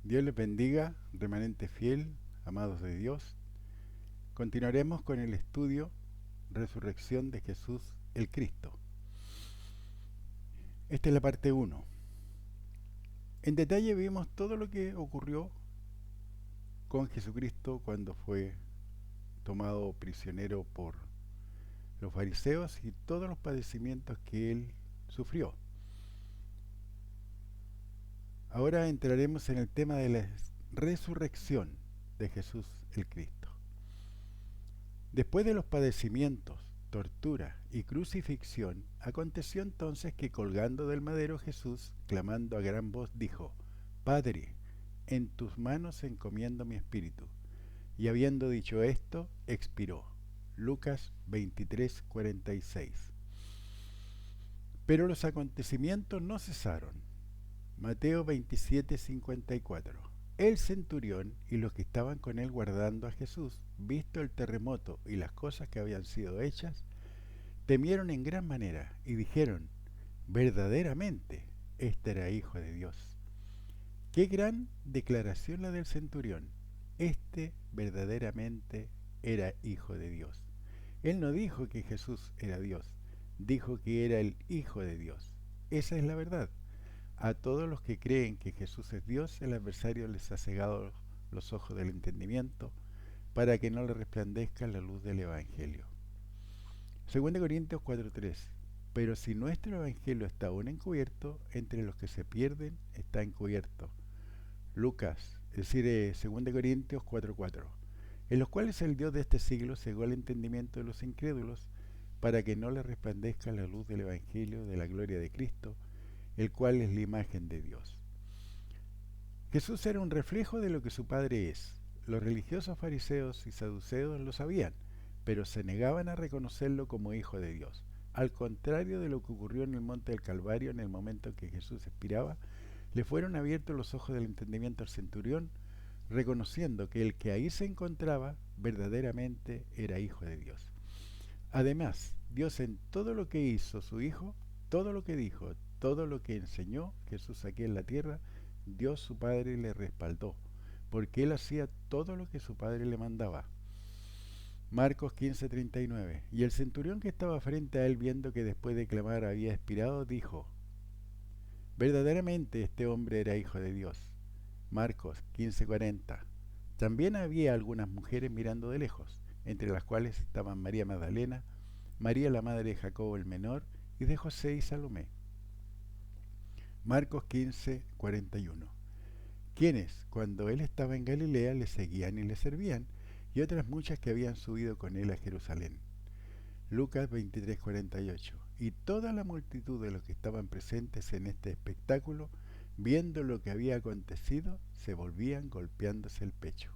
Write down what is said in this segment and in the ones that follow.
Dios les bendiga, remanente fiel, amados de Dios. Continuaremos con el estudio Resurrección de Jesús el Cristo. Esta es la parte 1. En detalle vimos todo lo que ocurrió con Jesucristo cuando fue tomado prisionero por los fariseos y todos los padecimientos que él sufrió. Ahora entraremos en el tema de la resurrección de Jesús el Cristo. Después de los padecimientos, tortura y crucifixión, aconteció entonces que colgando del madero Jesús, clamando a gran voz, dijo: Padre, en tus manos encomiendo mi espíritu. Y habiendo dicho esto, expiró. Lucas 23:46. Pero los acontecimientos no cesaron. Mateo 27:54. El centurión y los que estaban con él guardando a Jesús, visto el terremoto y las cosas que habían sido hechas, temieron en gran manera y dijeron: verdaderamente, este era hijo de Dios. Qué gran declaración la del centurión. Este verdaderamente era hijo de Dios. Él no dijo que Jesús era Dios, dijo que era el hijo de Dios. Esa es la verdad. A todos los que creen que Jesús es Dios, el adversario les ha cegado los ojos del entendimiento para que no le resplandezca la luz del Evangelio. 2 Corintios 4:3. Pero si nuestro Evangelio está aún encubierto, entre los que se pierden está encubierto. Lucas, es decir, 2 Corintios 4:4. En los cuales el Dios de este siglo cegó el entendimiento de los incrédulos para que no les resplandezca la luz del Evangelio de la gloria de Cristo, el cual es la imagen de Dios. Jesús era un reflejo de lo que su Padre es. Los religiosos fariseos y saduceos lo sabían, pero se negaban a reconocerlo como hijo de Dios. Al contrario de lo que ocurrió en el monte del Calvario en el momento en que Jesús expiraba, le fueron abiertos los ojos del entendimiento al centurión, reconociendo que el que ahí se encontraba verdaderamente era hijo de Dios. Además, Dios en todo lo que hizo su Hijo, todo lo que dijo, todo lo que enseñó Jesús aquí en la tierra, Dios su Padre le respaldó, porque él hacía todo lo que su Padre le mandaba. Marcos 15:39. Y el centurión que estaba frente a él, viendo que después de clamar había expirado, dijo: verdaderamente este hombre era hijo de Dios. Marcos 15:40. También había algunas mujeres mirando de lejos, entre las cuales estaban María Magdalena, María la madre de Jacobo el menor y de José y Salomé. Marcos 15:41. Quienes, cuando él estaba en Galilea, le seguían y le servían, y otras muchas que habían subido con él a Jerusalén. Lucas 23:48. Y toda la multitud de los que estaban presentes en este espectáculo, viendo lo que había acontecido, se volvían golpeándose el pecho.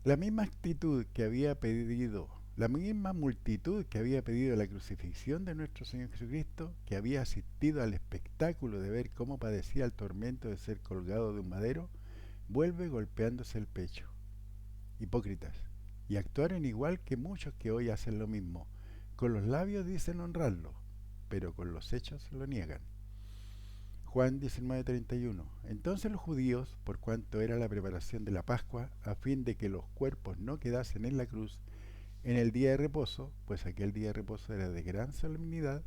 La misma actitud que había pedido, la misma multitud que había pedido la crucifixión de nuestro Señor Jesucristo, que había asistido al espectáculo de ver cómo padecía el tormento de ser colgado de un madero, vuelve golpeándose el pecho. Hipócritas, y actuaron igual que muchos que hoy hacen lo mismo. Con los labios dicen honrarlo, pero con los hechos lo niegan. Juan 19:31. Entonces los judíos, por cuanto era la preparación de la Pascua, a fin de que los cuerpos no quedasen en la cruz en el día de reposo, pues aquel día de reposo era de gran solemnidad,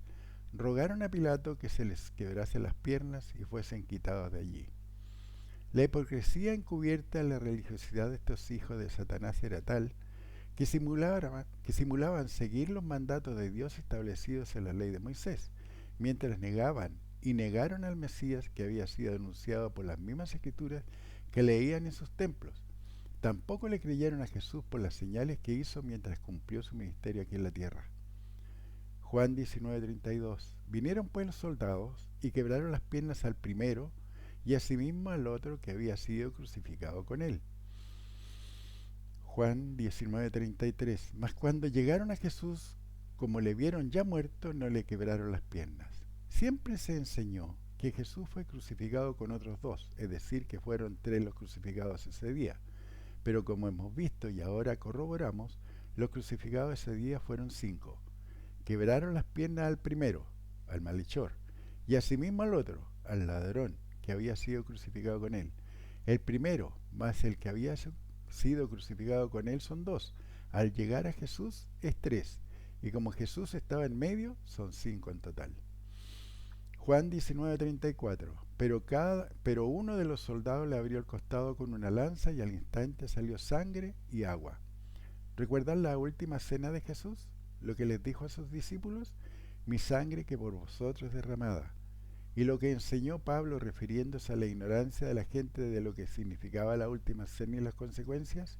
rogaron a Pilato que se les quebrase las piernas y fuesen quitados de allí. La hipocresía encubierta en la religiosidad de estos hijos de Satanás era tal que simulaban seguir los mandatos de Dios establecidos en la ley de Moisés, mientras negaban y negaron al Mesías que había sido anunciado por las mismas escrituras que leían en sus templos. Tampoco le creyeron a Jesús por las señales que hizo mientras cumplió su ministerio aquí en la tierra. Juan 19:32. Vinieron pues los soldados y quebraron las piernas al primero y asimismo al otro que había sido crucificado con él. Juan 19:33. Mas cuando llegaron a Jesús, como le vieron ya muerto, no le quebraron las piernas. Siempre se enseñó que Jesús fue crucificado con otros dos, es decir, que fueron tres los crucificados ese día. Pero como hemos visto y ahora corroboramos, los crucificados ese día fueron 5. Quebraron las piernas al primero, al malhechor, y asimismo al otro, al ladrón, que había sido crucificado con él. El primero, más el que había sido crucificado con él, son dos. Al llegar a Jesús es tres. Y como Jesús estaba en medio, son cinco en total. Juan 19:34. Pero uno de los soldados le abrió el costado con una lanza y al instante salió sangre y agua. ¿Recuerdan la última cena de Jesús? Lo que les dijo a sus discípulos: mi sangre que por vosotros es derramada. Y lo que enseñó Pablo refiriéndose a la ignorancia de la gente de lo que significaba la última cena y las consecuencias.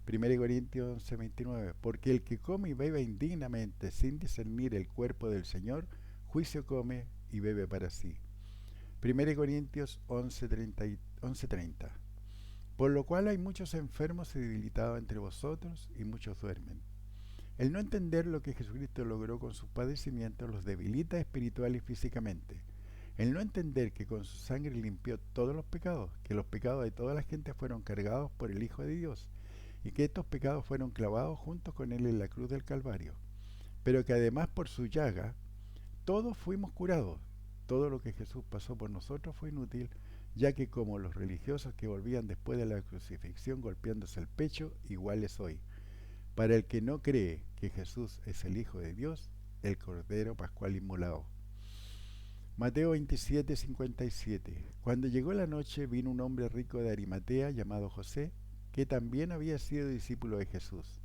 1 Corintios 11:29. Porque el que come y bebe indignamente sin discernir el cuerpo del Señor, juicio come y bebe para sí. 1 Corintios 11:30. Por lo cual hay muchos enfermos y debilitados entre vosotros y muchos duermen. El no entender lo que Jesucristo logró con sus padecimientos los debilita espiritual y físicamente. El no entender que con su sangre limpió todos los pecados, que los pecados de toda la gente fueron cargados por el Hijo de Dios, y que estos pecados fueron clavados juntos con él en la cruz del Calvario, pero que además por su llaga todos fuimos curados. Todo lo que Jesús pasó por nosotros fue inútil, ya que como los religiosos que volvían después de la crucifixión golpeándose el pecho, iguales hoy. Para el que no cree que Jesús es el Hijo de Dios, el Cordero Pascual inmolado. Mateo 27:57. Cuando llegó la noche, vino un hombre rico de Arimatea llamado José, que también había sido discípulo de Jesús.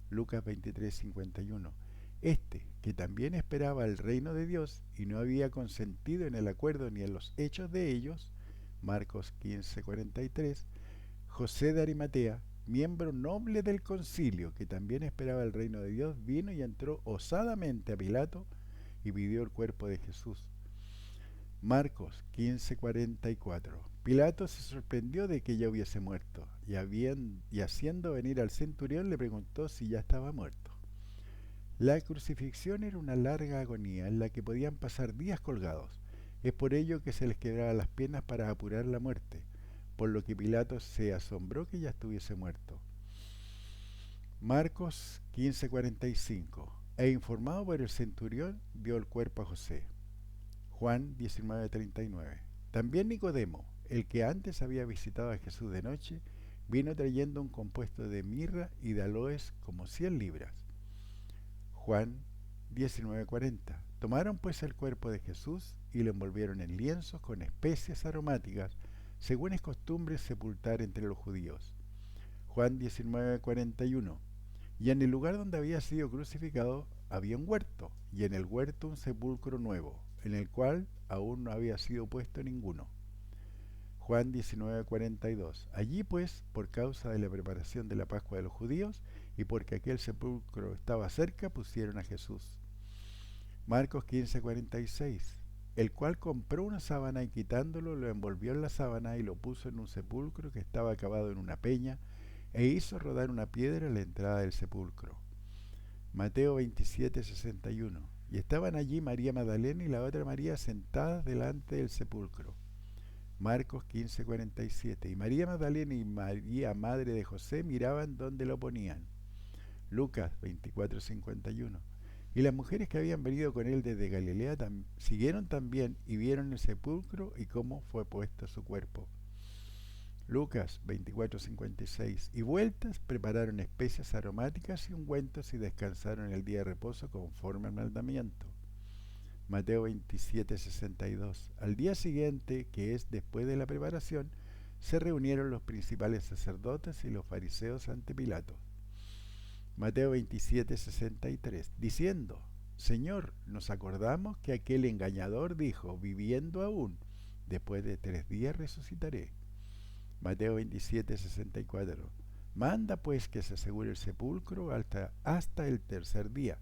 Lucas 23:51. Este, que también esperaba el reino de Dios y no había consentido en el acuerdo ni en los hechos de ellos. Marcos 15:43. José de Arimatea, miembro noble del concilio, que también esperaba el reino de Dios, vino y entró osadamente a Pilato y pidió el cuerpo de Jesús. Marcos 15:44. Pilato se sorprendió de que ya hubiese muerto, y haciendo venir al centurión le preguntó si ya estaba muerto. La crucifixión era una larga agonía en la que podían pasar días colgados. Es por ello que se les quebraban las piernas para apurar la muerte, por lo que Pilato se asombró que ya estuviese muerto. Marcos 15:45. E informado por el centurión, dio el cuerpo a José. Juan 19:39. También Nicodemo, el que antes había visitado a Jesús de noche, vino trayendo un compuesto de mirra y de aloes como 100 libras. Juan 19:40. Tomaron pues el cuerpo de Jesús y lo envolvieron en lienzos con especias aromáticas, según es costumbre sepultar entre los judíos. Juan 19:41. Y en el lugar donde había sido crucificado había un huerto, y en el huerto un sepulcro nuevo, en el cual aún no había sido puesto ninguno. Juan 19:42. Allí pues, por causa de la preparación de la Pascua de los judíos, y porque aquel sepulcro estaba cerca, pusieron a Jesús. Marcos 15:46. El cual compró una sábana y quitándolo lo envolvió en la sábana y lo puso en un sepulcro que estaba cavado en una peña, e hizo rodar una piedra a la entrada del sepulcro. Mateo 27:61. Y estaban allí María Magdalena y la otra María sentadas delante del sepulcro. Marcos 15:47. Y María Magdalena y María, madre de José, miraban dónde lo ponían. Lucas 24:51. Y las mujeres que habían venido con él desde Galilea siguieron también y vieron el sepulcro y cómo fue puesto su cuerpo. Lucas 24:56. Y vueltas prepararon especias aromáticas y ungüentos y descansaron el día de reposo conforme al mandamiento. Mateo 27:62. Al día siguiente, que es después de la preparación, se reunieron los principales sacerdotes y los fariseos ante Pilato. Mateo 27:63. Diciendo: Señor, nos acordamos que aquel engañador dijo, viviendo aún, después de 3 días resucitaré. Mateo 27:64. Manda pues que se asegure el sepulcro hasta el tercer día.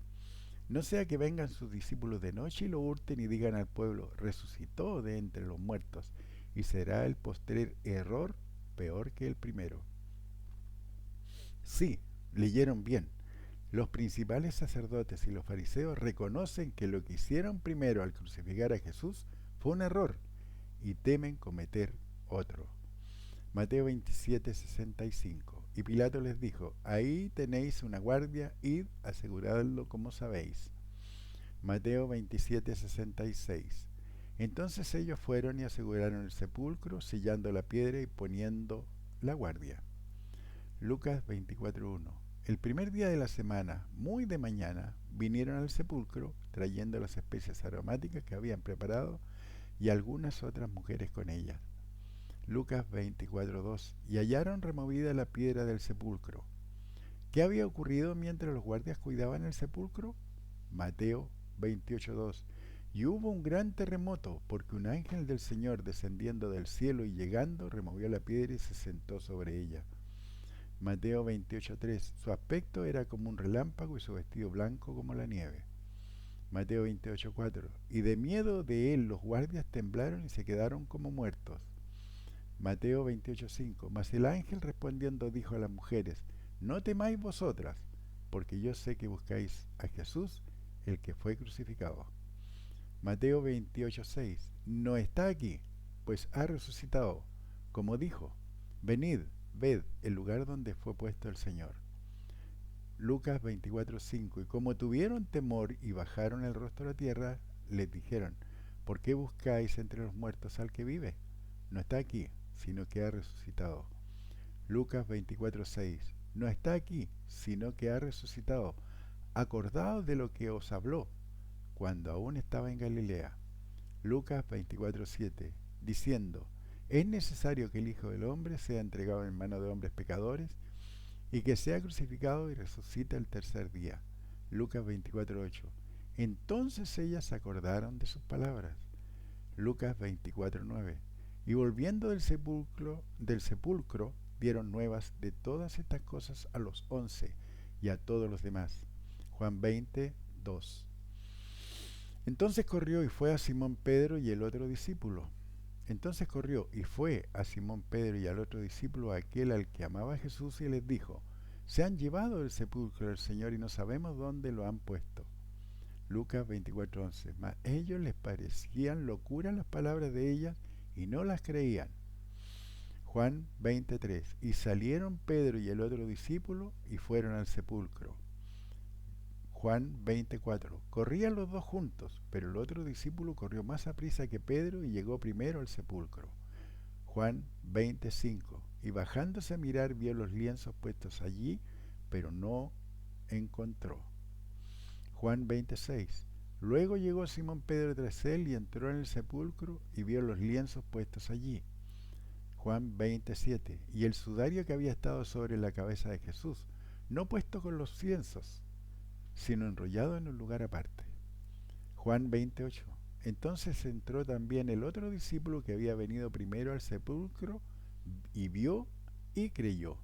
No sea que vengan sus discípulos de noche y lo hurten y digan al pueblo, resucitó de entre los muertos, y será el postrer error peor que el primero. Sí, leyeron bien. Los principales sacerdotes y los fariseos reconocen que lo que hicieron primero al crucificar a Jesús fue un error y temen cometer otro. Mateo 27:65. Y Pilato les dijo: ahí tenéis una guardia, id, aseguradlo como sabéis. Mateo 27:66. Entonces ellos fueron y aseguraron el sepulcro, sellando la piedra y poniendo la guardia. Lucas 24:1. El primer día de la semana, muy de mañana, vinieron al sepulcro trayendo las especias aromáticas que habían preparado y algunas otras mujeres con ellas. Lucas 24:2. Y hallaron removida la piedra del sepulcro. ¿Qué había ocurrido mientras los guardias cuidaban el sepulcro? Mateo 28:2. Y hubo un gran terremoto, porque un ángel del Señor descendiendo del cielo y llegando removió la piedra y se sentó sobre ella. Mateo 28:3. Su aspecto era como un relámpago y su vestido blanco como la nieve. Mateo 28:4. Y de miedo de él los guardias temblaron y se quedaron como muertos. Mateo 28:5. Mas el ángel respondiendo dijo a las mujeres: No temáis vosotras, porque yo sé que buscáis a Jesús, el que fue crucificado. Mateo 28:6. No está aquí, pues ha resucitado, como dijo. Venid, ved el lugar donde fue puesto el Señor. Lucas 24:5. Y como tuvieron temor y bajaron el rostro a la tierra, les dijeron: ¿Por qué buscáis entre los muertos al que vive? No está aquí, sino que ha resucitado. Lucas 24:6. No está aquí, sino que ha resucitado. Acordaos de lo que os habló cuando aún estaba en Galilea. Lucas 24:7. Diciendo: Es necesario que el Hijo del Hombre sea entregado en manos de hombres pecadores y que sea crucificado y resucite el tercer día. Lucas 24:8. Entonces ellas se acordaron de sus palabras. Lucas 24:9. Y volviendo del sepulcro, dieron nuevas de todas estas cosas a los 11 y a todos los demás. Juan 20:2. Entonces corrió y fue a Simón Pedro y el otro discípulo. Entonces corrió y fue a Simón Pedro y al otro discípulo, aquel al que amaba Jesús, y les dijo: Se han llevado del sepulcro del Señor y no sabemos dónde lo han puesto. Lucas 24:11. Mas ellos les parecían locura las palabras de ellas y no las creían. Juan 23. Y salieron Pedro y el otro discípulo y fueron al sepulcro. Juan 24. Corrían los dos juntos, pero el otro discípulo corrió más aprisa que Pedro y llegó primero al sepulcro. Juan 25. Y bajándose a mirar vio los lienzos puestos allí, pero no encontró. Juan 26. Luego llegó Simón Pedro tras él y entró en el sepulcro y vio los lienzos puestos allí. Juan 27. Y el sudario que había estado sobre la cabeza de Jesús, no puesto con los lienzos, sino enrollado en un lugar aparte. Juan 28. Entonces entró también el otro discípulo que había venido primero al sepulcro y vio y creyó.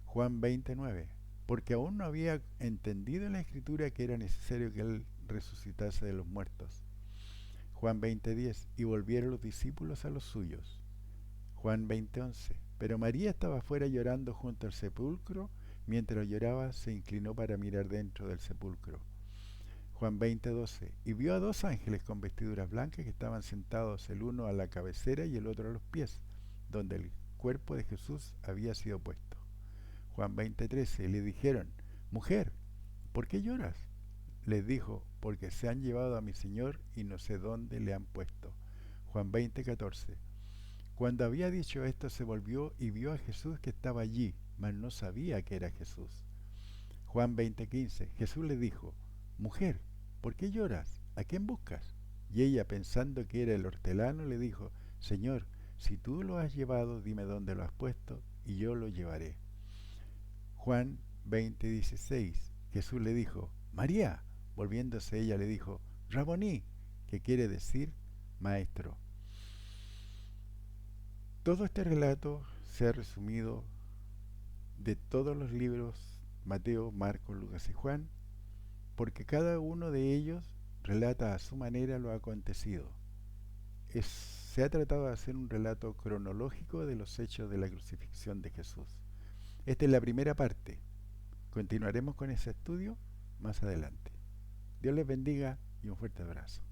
Juan 29. Porque aún no había entendido en la escritura que era necesario que él resucitase de los muertos. Juan 20:10. Y volvieron los discípulos a los suyos. Juan 20:11. Pero María estaba afuera llorando junto al sepulcro. Mientras lloraba, se inclinó para mirar dentro del sepulcro. Juan 20:12. Y vio a dos ángeles con vestiduras blancas que estaban sentados, el uno a la cabecera y el otro a los pies, donde el cuerpo de Jesús había sido puesto. Juan 20:13. Y le dijeron: Mujer, ¿por qué lloras? Les dijo: Porque se han llevado a mi Señor y no sé dónde le han puesto. Juan 20:14. Cuando había dicho esto, se volvió y vio a Jesús que estaba allí, mas no sabía que era Jesús. Juan 20:15. Jesús le dijo: Mujer, ¿por qué lloras? ¿A quién buscas? Y ella, pensando que era el hortelano, le dijo: Señor, si tú lo has llevado, dime dónde lo has puesto, y yo lo llevaré. Juan 20:16. Jesús le dijo: María. Volviéndose ella le dijo: Raboní, que quiere decir maestro. Todo este relato se ha resumido de todos los libros: Mateo, Marcos, Lucas y Juan, porque cada uno de ellos relata a su manera lo acontecido. Se ha tratado de hacer un relato cronológico de los hechos de la crucifixión de Jesús. Esta es la primera parte. Continuaremos con ese estudio más adelante. Dios les bendiga y un fuerte abrazo.